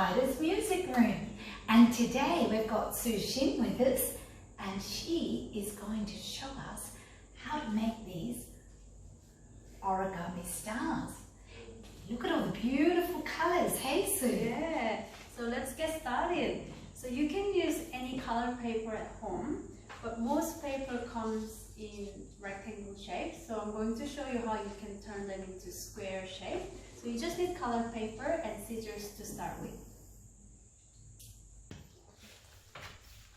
EYDA's music room, and today we've got Su Xin with us, and she is going to show us how to make these origami stars. Look at all the beautiful colours, hey Su? Yeah, so let's get started. So you can use any color paper at home, but most paper comes in rectangle shape. So I'm going to show you how you can turn them into square shape. So you just need color paper and scissors to start with.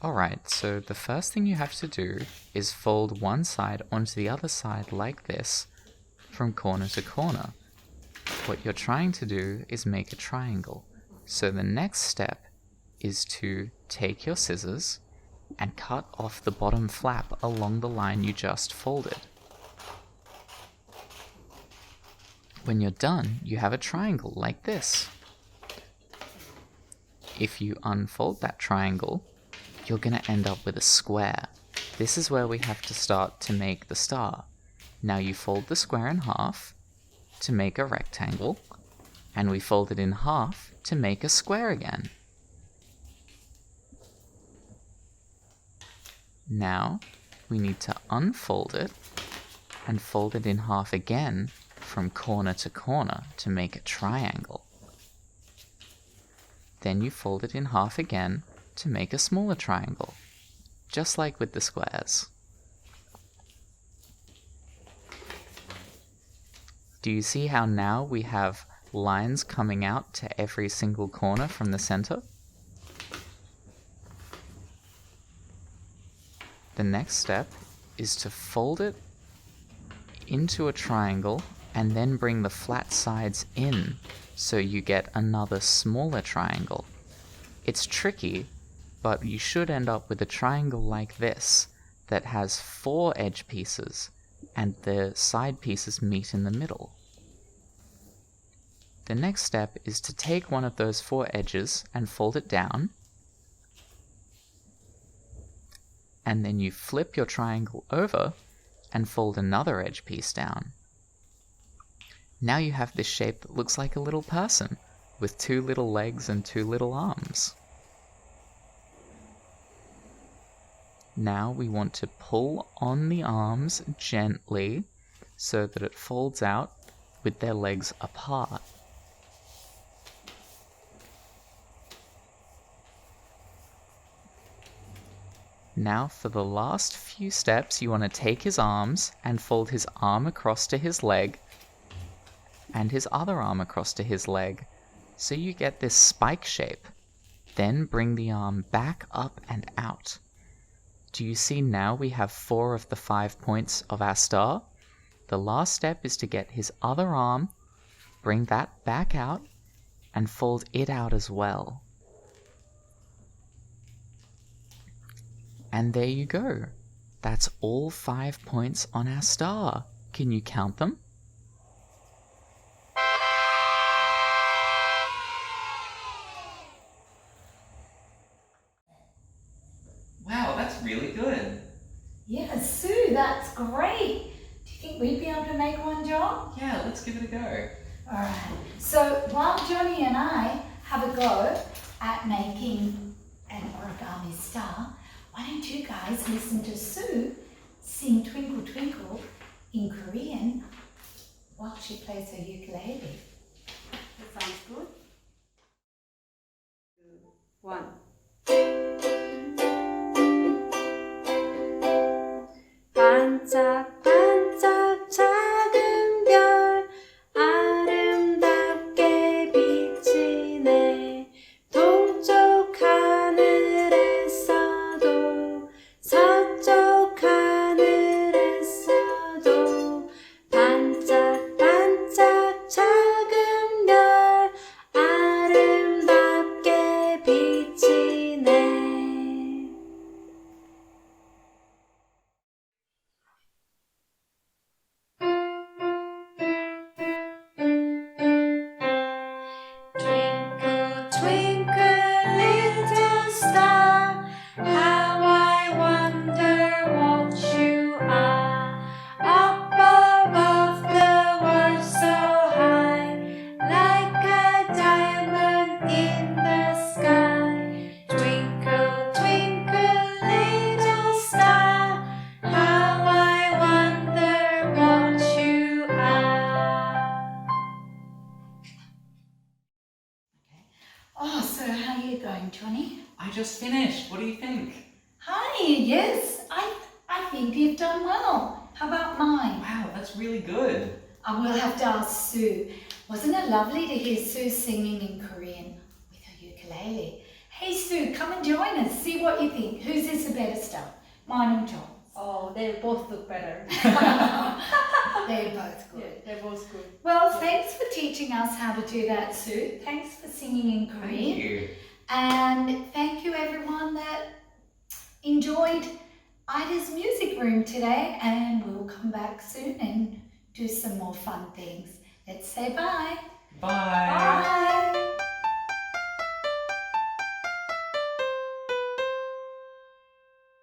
Alright, so the first thing you have to do is fold one side onto the other side like this, from corner to corner. What you're trying to do is make a triangle. So the next step is to take your scissors and cut off the bottom flap along the line you just folded. When you're done, you have a triangle like this. If you unfold that triangle, you're going to end up with a square. This is where we have to start to make the star. Now you fold the square in half to make a rectangle, and we fold it in half to make a square again. Now we need to unfold it and fold it in half again from corner to corner to make a triangle. Then you fold it in half again to make a smaller triangle, just like with the squares. Do you see how now we have lines coming out to every single corner from the center? The next step is to fold it into a triangle and then bring the flat sides in so you get another smaller triangle. It's tricky, but you should end up with a triangle like this that has 4 edge pieces and the side pieces meet in the middle. The next step is to take one of those 4 edges and fold it down, and then you flip your triangle over and fold another edge piece down. Now you have this shape that looks like a little person with 2 little legs and 2 little arms. Now we want to pull on the arms gently so that it folds out with their legs apart. Now for the last few steps, you want to take his arms and fold his arm across to his leg and his other arm across to his leg, so you get this spike shape. Then bring the arm back up and out. Do you see now we have 4 of the 5 points of our star? The last step is to get his other arm, bring that back out, and fold it out as well. And there you go. That's all 5 points on our star. Can you count them? Wow, that's really good. Yeah, Su, that's great. Do you think we'd be able to make one, John? Yeah, let's give it a go. Alright, so while Johnny and I have a go at making an origami star, why don't you guys listen to Su sing Twinkle Twinkle in Korean while she plays her ukulele. That sounds good. 1. 반짝반짝 작은 별 아름답게 비치네. 동쪽 하늘에서도 서쪽 하늘에서도 반짝반짝 작은 별 아름답게 비치네. Oh, so how are you going, Johnny? I just finished. What do you think? Hi, yes, I think you've done well. How about mine? Wow, that's really good. I will have to ask Sue. Wasn't it lovely to hear Sue singing in Korean with her ukulele? Hey Sue, come and join us. See what you think. Whose is the better stuff? Mine or John's? Oh, they both look better. They're both good. Yeah, they're both good. Well, thanks for teaching us how to do that, Sue. Thanks for singing in Thank Korean. you. And thank you everyone that enjoyed EYDA's music room today, and we'll come back soon and do some more fun things. Let's say bye. Bye. Bye.